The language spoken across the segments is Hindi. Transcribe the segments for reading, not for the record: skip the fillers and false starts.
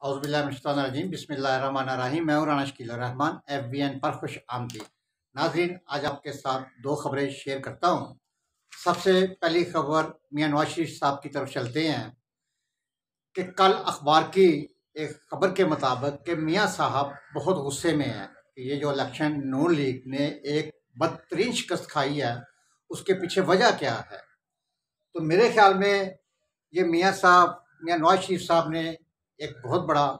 औज़ुबिल्लाहिमिनश्शैतानिर्रजीम बिस्मिल्लाहिर्रहमानिर्रहीम। मैं हूं राना शकील रहमान FBN पर खुश आमदीद। नाज़रीन, आज आपके साथ दो खबरें शेयर करता हूं। सबसे पहली खबर मियां नवाज शरीफ साहब की तरफ चलते हैं कि कल अखबार की एक खबर के मुताबिक कि मियां साहब बहुत गुस्से में हैं कि ये जो इलेक्शन नून लीग ने एक बदतरीन शिकस्त खाई है, उसके पीछे वजह क्या है। तो मेरे ख्याल में ये मियां नवाज शरीफ साहब ने एक बहुत बड़ा,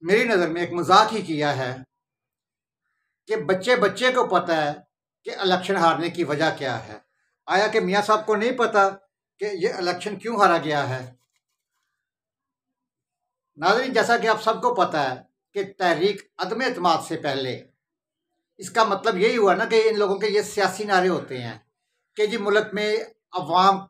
मेरी नज़र में एक मजाक ही किया है कि बच्चे बच्चे को पता है कि इलेक्शन हारने की वजह क्या है। आया कि मियां साहब को नहीं पता कि ये इलेक्शन क्यों हारा गया है। नाज़रीन, जैसा कि आप सबको पता है कि तहरीक अदम एतमाद से पहले, इसका मतलब यही हुआ ना कि इन लोगों के ये सियासी नारे होते हैं कि जी मुल्क में अवाम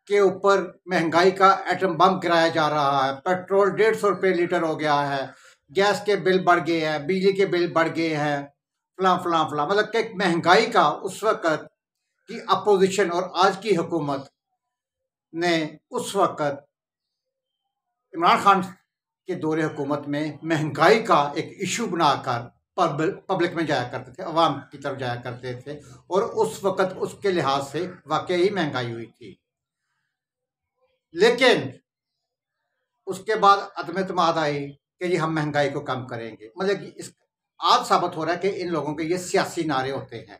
के ऊपर महंगाई का एटम बम गिराया जा रहा है, पेट्रोल 150 रुपये लीटर हो गया है, गैस के बिल बढ़ गए हैं, बिजली के बिल बढ़ गए हैं, फलां फलां फलां। मतलब कि महंगाई का उस वक़्त की अपोजिशन और आज की हुकूमत ने उस वक़्त इमरान खान के दौरे हुकूमत में महंगाई का एक इशू बनाकर पब्लिक में जाया करते थे, अवाम की तरफ जाया करते थे, और उस वक़्त उसके लिहाज से वाकई ही महंगाई हुई थी। लेकिन उसके बाद अदम एतमाद आई कि जी हम महंगाई को कम करेंगे। मतलब कि इस आज साबित हो रहा है कि इन लोगों के ये सियासी नारे होते हैं।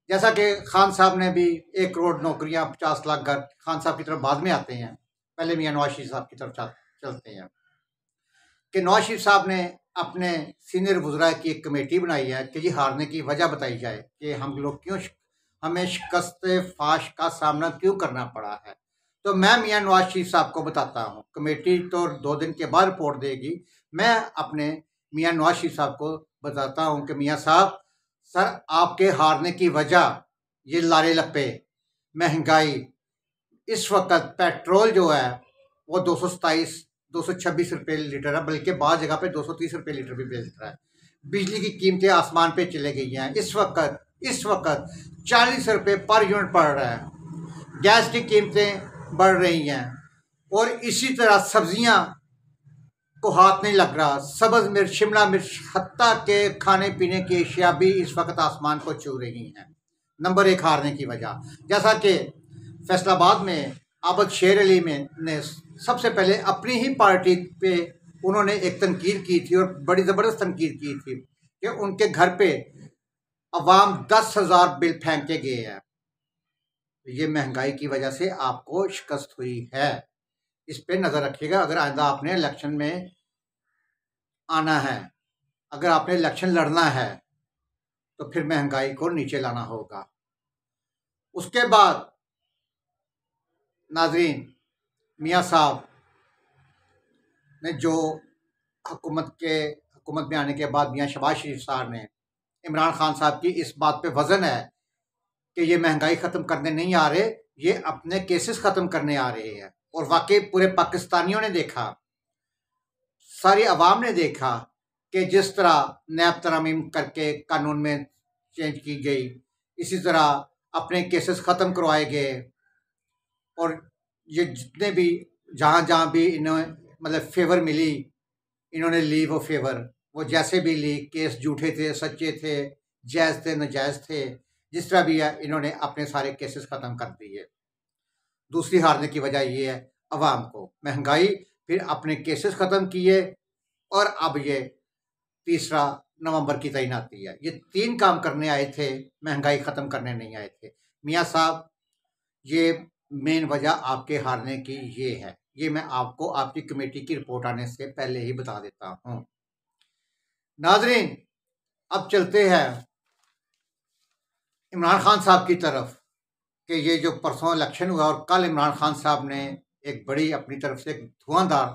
जैसा कि खान साहब ने भी 1 करोड़ नौकरियां, 50 लाख घर, खान साहब की तरफ बाद में आते हैं, पहले मियां नवाज शरीफ साहब की तरफ चलते हैं कि नवाज शरीफ साहब ने अपने सीनियर वज़रा की एक कमेटी बनाई है कि जी हारने की वजह बताई जाए कि हम लोग क्यों, हमें शिकस्त फाश का सामना क्यों करना पड़ा है। तो मैं मियां नवाज शरीफ साहब को बताता हूँ, कमेटी तो 2 दिन के बाद रिपोर्ट देगी। मैं अपने मियां नवाज शरीफ साहब को बताता हूँ कि मियां साहब, सर आपके हारने की वजह ये लारे लप्पे, महंगाई, इस वक्त पेट्रोल जो है वो 226 रुपये लीटर है, बल्कि बाद जगह पे 230 रुपये लीटर भी बेच रहा है। बिजली की कीमतें आसमान पे चले गई हैं। इस वक्त 40 रुपये पर यूनिट पड़ रहा है। गैस की कीमतें बढ़ रही हैं, और इसी तरह सब्जियां को हाथ नहीं लग रहा। सब्ज मिर्च, शिमला मिर्च, हत्ता के खाने पीने की अशिया भी इस वक्त आसमान को छू रही हैं। नंबर 1 हारने की वजह, जैसा कि फैसलाबाद में आबद शेर अली में ने सबसे पहले अपनी ही पार्टी पे उन्होंने एक तनकीद की थी, और बड़ी ज़बरदस्त तनकीद की थी कि उनके घर पे अवाम 10,000 बिल फेंक के गए हैं। ये महंगाई की वजह से आपको शिकस्त हुई है। इस पे नज़र रखिएगा। अगर आइंदा आपने इलेक्शन में आना है, अगर आपने इलेक्शन लड़ना है, तो फिर महंगाई को नीचे लाना होगा। उसके बाद नाजरीन, मियां साहब ने जो हुकूमत में आने के बाद मियां शहबाज शरीफ साहब ने इमरान खान साहब की इस बात पे वजन है कि ये महंगाई ख़त्म करने नहीं आ रहे, ये अपने केसेस ख़त्म करने आ रहे हैं। और वाकई पूरे पाकिस्तानियों ने देखा, सारी अवाम ने देखा कि जिस तरह नैब तरमीम करके कानून में चेंज की गई, इसी तरह अपने केसेस ख़त्म करवाए गए, और ये जितने भी जहाँ भी इन्हें मतलब फेवर मिली, इन्होंने लीव ऑफ फेवर, वो जैसे भी ली, केस झूठे थे, सच्चे थे, जायज़ थे, नाजायज़ थे, जिस तरह भी है, इन्होंने अपने सारे केसेस ख़त्म कर दिए। दूसरी हारने की वजह ये है अवाम को महंगाई, फिर अपने केसेस ख़त्म किए, और अब ये तीसरा नवंबर की तैनाती है। ये 3 काम करने आए थे, महंगाई ख़त्म करने नहीं आए थे। मियां साहब, ये मेन वजह आपके हारने की ये है। ये मैं आपको आपकी कमेटी की रिपोर्ट आने से पहले ही बता देता हूं। नाजरीन, अब चलते हैं इमरान खान साहब की तरफ कि ये जो परसों इलेक्शन हुआ और कल इमरान खान साहब ने एक बड़ी अपनी तरफ से एक धुआंधार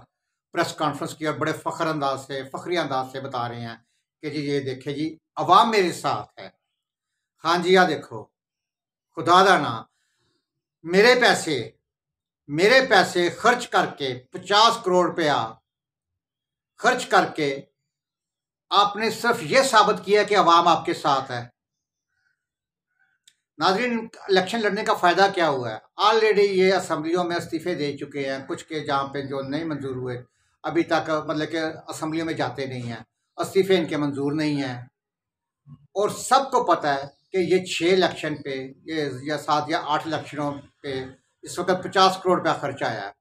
प्रेस कॉन्फ्रेंस की, और बड़े फखरी अंदाज से बता रहे हैं कि जी ये देखे जी अवाम मेरे साथ है। हाँ जी, देखो, खुदा दा ना, मेरे पैसे खर्च करके 50 करोड़ रुपया खर्च करके आपने सिर्फ ये साबित किया कि अवाम आपके साथ है। नाज़रीन, इलेक्शन लड़ने का फ़ायदा क्या हुआ है? ऑलरेडी ये असम्बलियों में इस्तीफ़े दे चुके हैं, कुछ के जहाँ पे जो नहीं मंजूर हुए। अभी तक मतलब कि असम्बली में जाते नहीं हैं, इस्तीफे इनके मंजूर नहीं हैं। और सबको पता है कि ये 6 इलेक्शन पे ये या 7 या 8 इलेक्शनों पे इस वक्त 50 करोड़ रुपया खर्च आया है।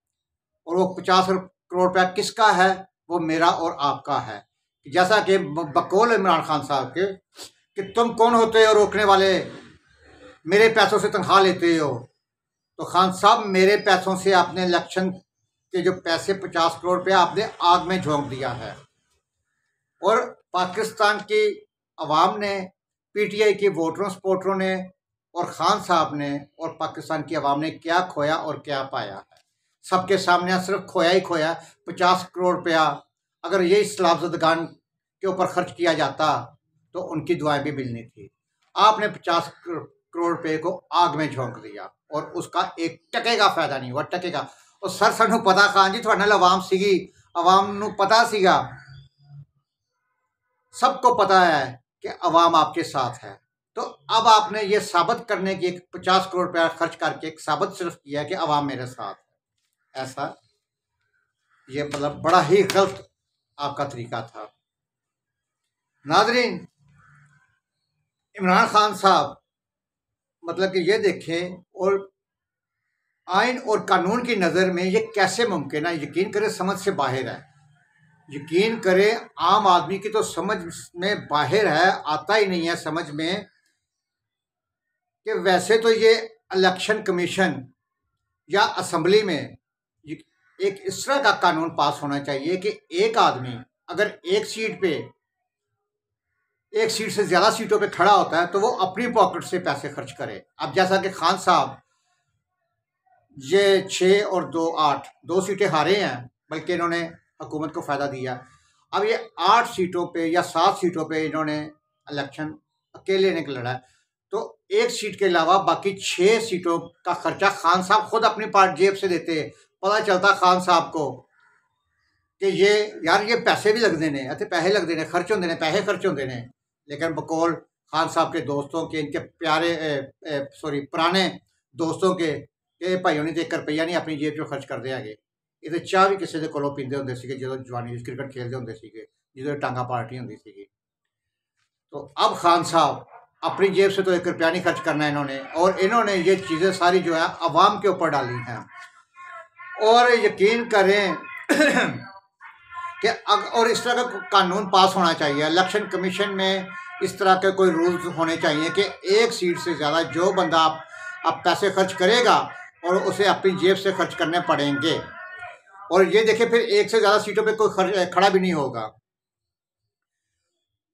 और वो 50 करोड़ रुपया किसका है? वो मेरा और आपका है। जैसा कि बकौल इमरान खान साहब के कि तुम कौन होते हो रोकने वाले, मेरे पैसों से तनख्वाह लेते हो। तो खान साहब मेरे पैसों से आपने इलेक्शन के जो पैसे 50 करोड़ रुपया आपने आग में झोंक दिया है। और पाकिस्तान की अवाम ने, पीटीआई के वोटरों सपोर्टरों ने और खान साहब ने और पाकिस्तान की अवाम ने क्या खोया और क्या पाया है? सबके सामने सिर्फ खोया ही खोया। 50 करोड़ रुपया अगर ये सलाबजदगान के ऊपर खर्च किया जाता तो उनकी दुआएं भी मिलनी थी। आपने 50 करोड़ रुपए को आग में झोंक दिया और उसका एक टके का फायदा नहीं हुआ, टके का। और सर सानू पता खान जी थोड़े नाल अवाम सीगी, अवाम नू पता सीगा, सबको पता है कि अवाम आपके साथ है। तो अब आपने ये साबित करने की 50 करोड़ रुपया खर्च करके साबित सिर्फ किया कि अवाम मेरे साथ है। ऐसा ये मतलब बड़ा ही गलत आपका तरीका था। नाज़रीन, इमरान खान साहब मतलब कि ये देखें और आइन और कानून की नज़र में ये कैसे मुमकिन है? यकीन करें समझ से बाहर है। यकीन करें आम आदमी की तो समझ में बाहर है, आता ही नहीं है समझ में कि वैसे तो ये इलेक्शन कमीशन या असम्बली में एक इस तरह का कानून पास होना चाहिए कि एक आदमी अगर एक सीट से ज़्यादा सीटों पे खड़ा होता है तो वो अपनी पॉकेट से पैसे खर्च करे। अब जैसा कि खान साहब ये 6 और 2 8 2 सीटें हारे हैं, बल्कि इन्होंने हुकूमत को फ़ायदा दिया। अब ये 8 सीटों पे या 7 सीटों पे इन्होंने इलेक्शन अकेले ने लड़ा है, तो एक सीट के अलावा बाकी 6 सीटों का खर्चा खान साहब खुद अपनी जेब से देते। पता चलता खान साहब को कि ये यार ये पैसे भी लगते ने, इतने पैसे लगते ने, खर्च होंगे ने, पैसे खर्च होंगे ने। लेकिन बकौल खान साहब के दोस्तों के, इनके प्यारे पुराने दोस्तों के भाइयों ने 1 रुपया नहीं अपनी जेब चो खर्च करते है। ये तो चाह भी किसी के कोलों पींदे होंगे सी जो जवानी क्रिकेट खेलते होंगे सी, जो टांगा पार्टी होंगी सी। तो अब खान साहब अपनी जेब से तो 1 रुपया नहीं खर्च करना इन्होंने, और इन्होंने ये चीज़ें सारी जो है अवाम के ऊपर डाली हैं। और यकीन करें कि और इस तरह का कानून पास होना चाहिए। इलेक्शन कमीशन में इस तरह के कोई रूल्स होने चाहिए कि एक सीट से ज़्यादा जो बंदा आप पैसे खर्च करेगा और उसे अपनी जेब से खर्च करने पड़ेंगे। और ये देखिए फिर एक से ज़्यादा सीटों पे कोई खड़ा भी नहीं होगा।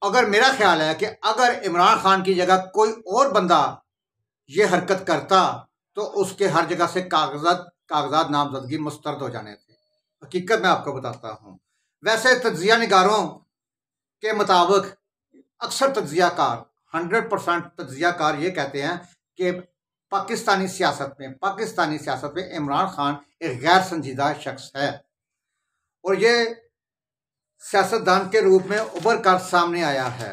अगर मेरा ख्याल है कि अगर इमरान खान की जगह कोई और बंदा ये हरकत करता तो उसके हर जगह से कागजात नामजदगी मुस्तरद हो जाने थे। हकीकत मैं आपको बताता हूँ। वैसे तज्जिया निगारों के मुताबिक अक्सर तज्जियाकार 100% तज्जियाकार ये कहते हैं कि पाकिस्तानी सियासत में इमरान खान एक गैर संजीदा शख्स है और ये सियासतदान के रूप में उभर कर सामने आया है।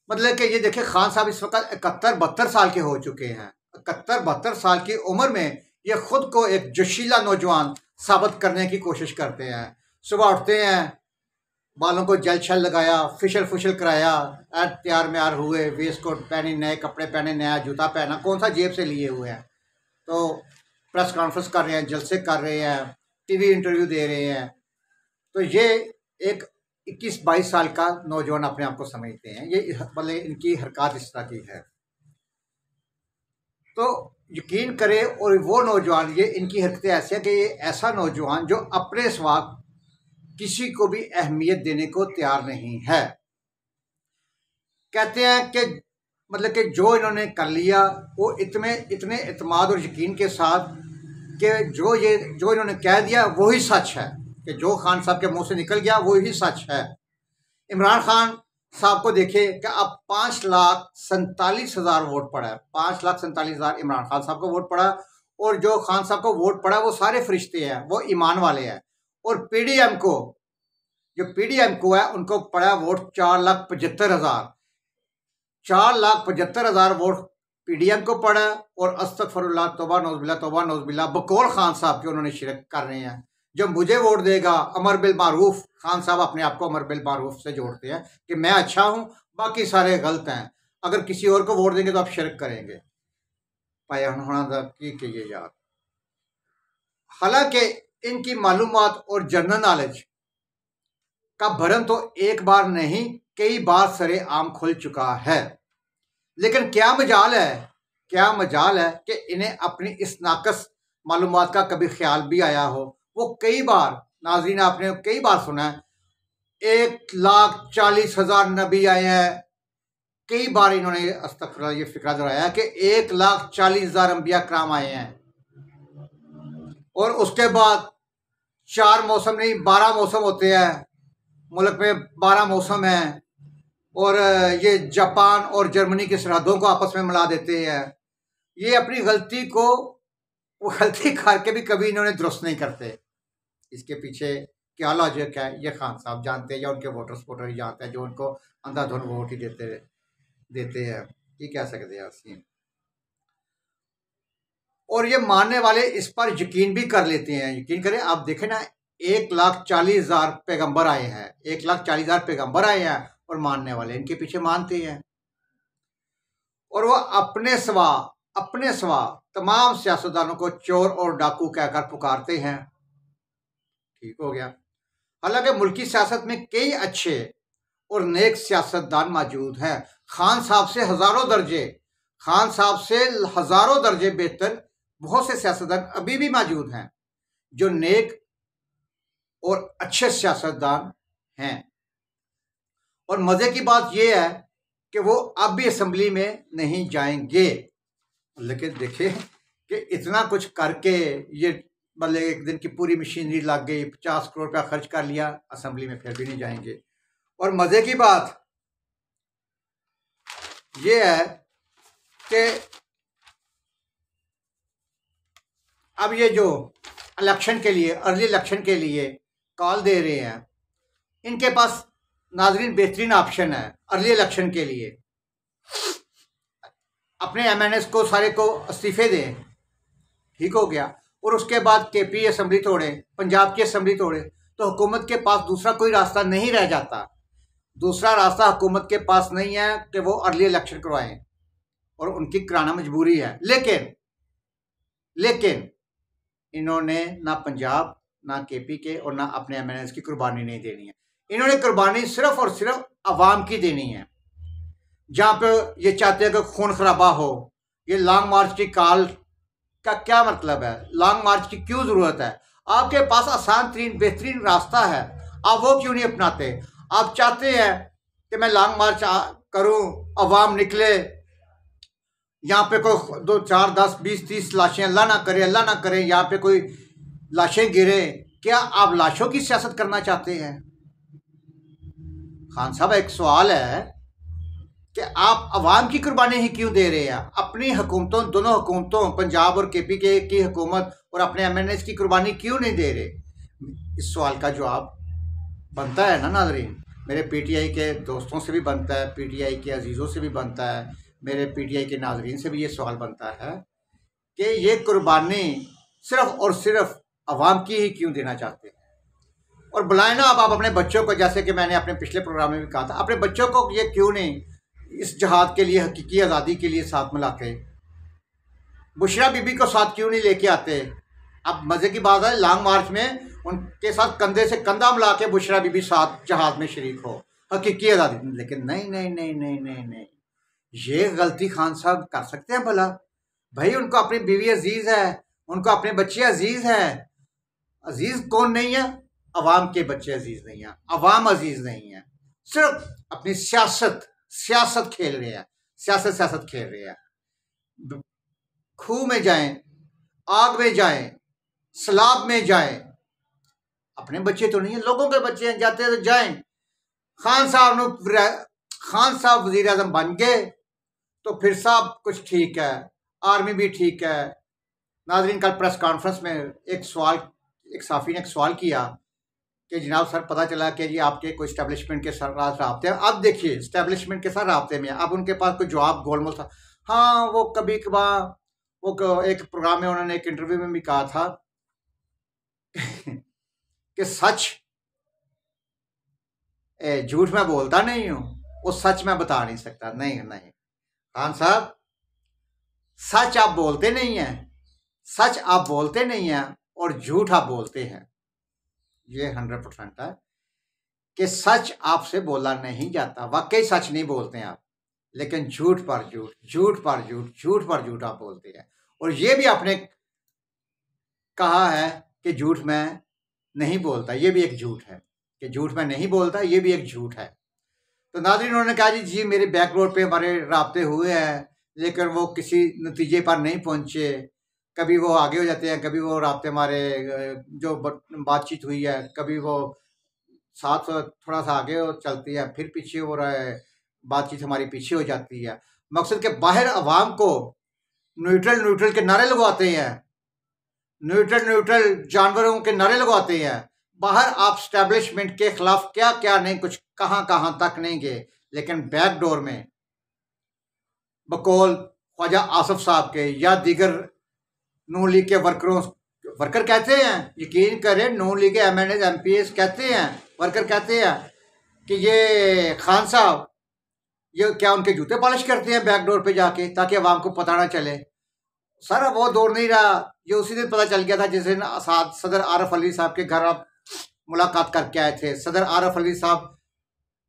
मतलब कि ये देखिए खान साहब इस वक्त 71-72 साल के हो चुके हैं। 71-72 साल की उम्र में ये खुद को एक जोशीला नौजवान साबित करने की कोशिश करते हैं। सुबह उठते हैं, बालों को जल छल लगाया, फिशल कराया, तैयार म्यार हुए, वेस्ट कोट पहने, नए कपड़े पहने, नया जूता पहना, कौन सा जेब से लिए हुए हैं, तो प्रेस कॉन्फ्रेंस कर रहे हैं, जलसे कर रहे हैं, टीवी इंटरव्यू दे रहे हैं। तो ये एक 21-22 साल का नौजवान अपने आप को समझते हैं। ये मतलब इनकी हरकत इस तरह की है। तो यकीन करें और वो नौजवान, ये इनकी हरकतें ऐसी है कि ये ऐसा नौजवान जो अपने सिवा किसी को भी अहमियत देने को तैयार नहीं है। कहते हैं कि मतलब कि जो इन्होंने कर लिया वो इतने इत्मीनान और यकीन के साथ कि जो इन्होंने कह दिया वही सच है, कि जो खान साहब के मुंह से निकल गया वही सच है। इमरान खान साहब को देखिए कि अब 5,47,000 वोट पड़ा है। 5,47,000 इमरान खान साहब को वोट पड़ा, और जो खान साहब को वोट पड़ा वो सारे फरिश्ते हैं, वो ईमान वाले हैं। और पीडीएम को है उनको पड़ा वोट 4,75,000। 4,75,000 वोट पीडीएम को पड़ा, और अस्तगफिरुल्लाह, तौबा नौज़बिल्लाह बकौल खान साहब के उन्होंने शिरक कर रहे हैं। जो मुझे वोट देगा अमर बिल मारूफ, खान साहब अपने आप को अमर बिल मारूफ से जोड़ते हैं कि मैं अच्छा हूं, बाकी सारे गलत हैं, अगर किसी और को वोट देंगे तो आप शिरक करेंगे। पाया होना की ये याद। हालांकि इनकी मालूमात और जनरल नॉलेज का भरम तो एक बार नहीं कई बार सरे आम खुल चुका है, लेकिन क्या मजाल है कि इन्हें अपनी इस नाकस मालूमात का कभी ख्याल भी आया हो। वो कई बार, नाज़रीन आपने कई बार सुना है 1,40,000 नबी आए हैं, कई बार इन्होंने अस्तगफिरुल्लाह ये फिक्रा दोहराया कि 1,40,000 अंबिया कराम आए हैं, और उसके बाद 4 मौसम नहीं 12 मौसम होते हैं, मुल्क में 12 मौसम हैं, और ये जापान और जर्मनी की सरहदों को आपस में मिला देते हैं। ये अपनी गलती को वो गलती करके भी कभी इन्होंने दुरुस्त नहीं करते। इसके पीछे क्या लॉजिक है ये खान साहब जानते हैं, या उनके वोटर ही जानते हैं, जो उनको अंधाधुन वोट ही देते हैं। ये कह सकते हैं सीन। और ये मानने वाले इस पर यकीन भी कर लेते हैं। यकीन करें, आप देखें ना, 1,40,000 पैगंबर आए हैं, 1,40,000 पैगंबर आए हैं, और मानने वाले इनके पीछे मानते हैं। और वो अपने सवा तमाम सियासतदानों को चोर और डाकू कहकर पुकारते हैं। ठीक हो गया। हालांकि मुल्की सियासत में कई अच्छे और नेक सियासतदान मौजूद हैं। खान साहब से हजारों दर्जे बेहतर बहुत से सियासतदान अभी भी मौजूद हैं जो नेक और अच्छे सियासतदान हैं। और मजे की बात यह है कि वो अब भी असेंबली में नहीं जाएंगे। लेकिन देखिए कि इतना कुछ करके ये मतलब एक दिन की पूरी मशीनरी लग गई, 50 करोड़ रुपया खर्च कर लिया, असेंबली में फिर भी नहीं जाएंगे। और मजे की बात ये है कि अब ये जो इलेक्शन के लिए, अर्ली इलेक्शन के लिए कॉल दे रहे हैं, इनके पास नाजरीन बेहतरीन ऑप्शन है अर्ली इलेक्शन के लिए। अपने एमएनएस को सारे को इस्तीफे दें, ठीक हो गया, और उसके बाद केपी असेंबली तोड़े, पंजाब की असेंबली तोड़े, तो हुकूमत के पास दूसरा कोई रास्ता नहीं रह जाता। दूसरा रास्ता हुकूमत के पास नहीं है कि वो अर्ली इलेक्शन करवाएं, और उनकी कराना मजबूरी है। लेकिन इन्होंने ना पंजाब, ना केपी के और ना अपने एमएनएस की कुर्बानी नहीं देनी है। इन्होंने कुर्बानी सिर्फ और सिर्फ अवाम की देनी है। जहां पे ये चाहते हैं कि खून खराबा हो, ये लॉन्ग मार्च की कॉल का क्या मतलब है? लॉन्ग मार्च की क्यों जरूरत है? आपके पास आसान तरीन बेहतरीन रास्ता है, आप वो क्यों नहीं अपनाते? आप चाहते हैं कि मैं लॉन्ग मार्च करूं, अवाम निकले, यहाँ पे कोई 2, 4, 10, 20, 30 लाशें, अल्लाह ना करे यहाँ पे कोई लाशें गिरे। क्या आप लाशों की सियासत करना चाहते हैं? खान साहब, एक सवाल है कि आप अवाम की कुर्बानी ही क्यों दे रहे हैं? अपनी हुकूमतों, दोनों हुकूमतों, पंजाब और केपी के की हुकूमत और अपने एमएनएस की कुर्बानी क्यों नहीं दे रहे? इस सवाल का जवाब बनता है ना नाज़रीन, मेरे पीटीआई के दोस्तों से भी बनता है, पीटीआई के अजीज़ों से भी बनता है, मेरे पीटीआई के नाज़रीन से भी ये सवाल बनता है कि ये कुर्बानी सिर्फ और सिर्फ अवाम की ही क्यों देना चाहते हैं? और बुलाए ना आप अपने बच्चों को, जैसे कि मैंने अपने पिछले प्रोग्राम में भी कहा था, अपने बच्चों को ये क्यों नहीं इस जहाद के लिए, हकीकी आज़ादी के लिए साथ मिलाते? बुशरा बीबी को साथ क्यों नहीं लेके आते? अब मज़े की बात है, लॉन्ग मार्च में उनके साथ कंधे से कंधा मिला के बुशरा बीबी साथ जहाज में शरीक हो, हकीकी आज़ादी। लेकिन नहीं नहीं नहीं नहीं नहीं नहीं, ये गलती खान साहब कर सकते हैं भला? भाई, उनको अपनी बीवी अजीज है, उनको अपने बच्चे अजीज हैं। अजीज कौन नहीं है? अवाम के बच्चे अजीज नहीं है, अवाम अजीज नहीं है। सिर्फ अपनी सियासत खेल रहे हैं, सियासत खेल रहे हैं। खूह में जाएं, आग में जाएं, सलाब में जाएं, अपने बच्चे तो नहीं है, लोगों के बच्चे हैं, जाते हैं तो जाएं। खान साहब वजीर आजम बन गए तो फिर सब कुछ ठीक है, आर्मी भी ठीक है। नाजरीन, कल प्रेस कॉन्फ्रेंस में एक साफी ने एक सवाल किया कि जनाब सर, पता चला कि जी आपके कोई इस्टेब्लिशमेंट के साथ राब्ते हैं। अब देखिए, इस्टेब्लिशमेंट के साथ राब्ते में अब उनके पास कोई जवाब गोलमोल था। हाँ, वो कभी कभार वो एक प्रोग्राम में उन्होंने एक इंटरव्यू में भी कहा था कि सच झूठ मैं बोलता नहीं हूं, वो सच मैं बता नहीं सकता। नहीं नहीं खान साहब, सच आप बोलते नहीं हैं, सच आप बोलते नहीं हैं और झूठ आप बोलते हैं। ये 100% है कि सच आपसे बोला नहीं जाता, वाकई सच नहीं बोलते हैं आप, लेकिन झूठ पर झूठ, झूठ पर झूठ, झूठ पर झूठ आप बोलते हैं। और ये भी आपने कहा है कि झूठ मैं नहीं बोलता, ये भी एक झूठ है कि झूठ मैं नहीं बोलता, ये भी एक झूठ है। तो नाज़रीन, उन्होंने कहा जी मेरे बैकरोड पे हमारे राब्ते हुए हैं, लेकिन वो किसी नतीजे पर नहीं पहुंचे। कभी वो आगे हो जाते हैं, कभी वो राब्ते हमारे जो बातचीत हुई है, कभी वो साथ थोड़ा सा आगे चलती है, फिर पीछे हो रहा है, बातचीत हमारी पीछे हो जाती है। मकसद के बाहर अवाम को न्यूट्रल न्यूट्रल के नारे लगवाते हैं, न्यूट्रल न्यूट्रल जानवरों के नारे लगवाते हैं। बाहर आप स्टैब्लिशमेंट के खिलाफ क्या क्या नहीं, कुछ कहां कहां तक नहीं गए, लेकिन बैक डोर में बकौल ख्वाजा आसफ साहब के या दीगर नून लीग के वर्कर कहते हैं, यकीन करें, नून लीग के MNA MPs कहते हैं, वर्कर कहते हैं कि ये खान साहब ये क्या उनके जूते पॉलिश करते हैं बैकडोर पे जाके, ताकि अवाम को पता ना चले। सर वो दौर नहीं रहा, ये उसी दिन पता चल गया था जिस दिन सदर आरफ अली साहब के घर आप मुलाकात करके आए थे। सदर आरफ अली साहब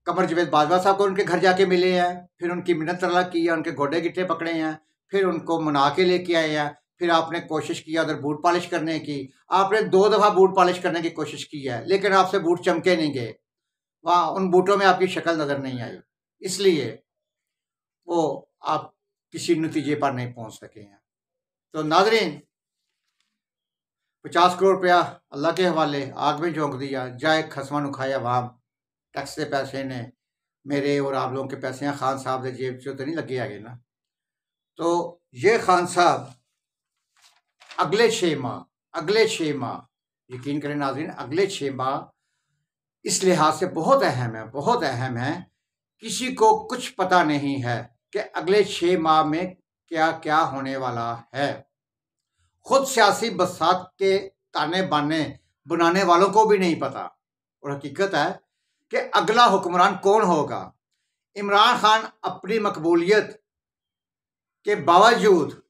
कमर जवेद बाजवा साहब को उनके घर जाके मिले हैं, फिर उनकी मिन्नत तरला की है, उनके गोडे गिट्टे पकड़े हैं, फिर उनको मना के लेके आए हैं। फिर आपने कोशिश किया उधर बूट पॉलिश करने की, आपने 2 दफ़ा बूट पॉलिश करने की कोशिश की है, लेकिन आपसे बूट चमके नहीं गए, वहाँ उन बूटों में आपकी शक्ल नज़र नहीं आई, इसलिए वो आप किसी नतीजे पर नहीं पहुंच सके हैं। तो नाजरीन, 50 करोड़ रुपया अल्लाह के हवाले आग में झोंक दिया, जाए खसमा नुखाया वाम, टैक्स के पैसे ने, मेरे और आप लोगों के पैसे हैं, खान साहब के जेब से तो नहीं लगे आगे ना। तो ये खान साहब अगले 6 माह, यकीन करें नाजरीन, अगले 6 माह इस लिहाज से बहुत अहम है, बहुत अहम है। किसी को कुछ पता नहीं है कि अगले 6 माह में क्या क्या होने वाला है। खुद सियासी बसात के ताने बाने बनाने वालों को भी नहीं पता। और हकीकत है कि अगला हुक्मरान कौन होगा। इमरान खान अपनी मकबूलियत के बावजूद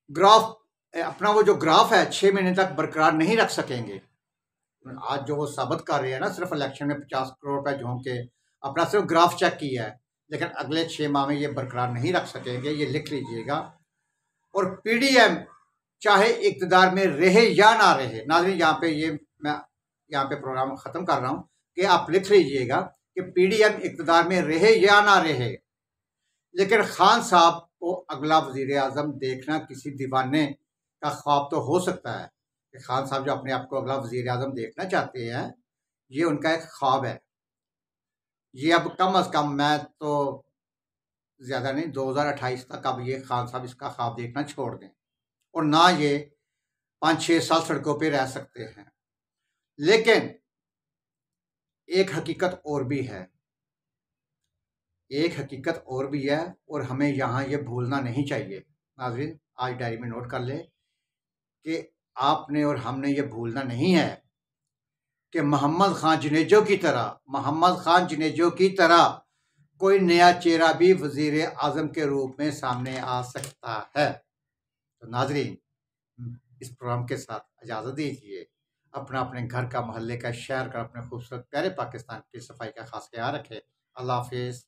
ग्राफ, अपना वो जो ग्राफ है 6 महीने तक बरकरार नहीं रख सकेंगे। आज जो वो साबित कर रहे हैं ना, सिर्फ इलेक्शन में 50 करोड़ रुपए झोंक के अपना सिर्फ ग्राफ चेक किया है, लेकिन अगले 6 माह में ये बरकरार नहीं रख सकेंगे, ये लिख लीजिएगा। और PDM चाहे इक़्तिदार में रहे या ना रहे, नाज़रीन यहाँ पे ये मैं यहाँ पे प्रोग्राम ख़त्म कर रहा हूँ कि आप लिख लीजिएगा कि PDM इक़्तिदार में रहे या ना रहे, लेकिन खान साहब को अगला वज़ीर आज़म देखना किसी दीवाने का ख्वाब तो हो सकता है कि खान साहब जो अपने आप को अगला वज़ीर आज़म देखना चाहते हैं, ये उनका एक ख्वाब है। ये अब कम अज़ कम, मैं तो ज़्यादा नहीं, 2028 तक अब ये खान साहब इसका ख्वाब देखना छोड़ दें, और ना ये 5-6 साल सड़कों पे रह सकते हैं। लेकिन एक हकीकत और भी है, एक हकीकत और भी है, और हमें यहाँ ये भूलना नहीं चाहिए। नाज़रीन, आज डायरी में नोट कर लें कि आपने और हमने ये भूलना नहीं है कि मोहम्मद खान जुनेजो की तरह कोई नया चेहरा भी वज़ीर आज़म के रूप में सामने आ सकता है। तो नाज़रीन, इस प्रोग्राम के साथ इजाज़त दीजिए। अपना अपने घर का, मोहल्ले का, शहर का, अपने खूबसूरत प्यारे पाकिस्तान की सफाई का खास ख्याल रखें। अल्लाह हाफ़िज़।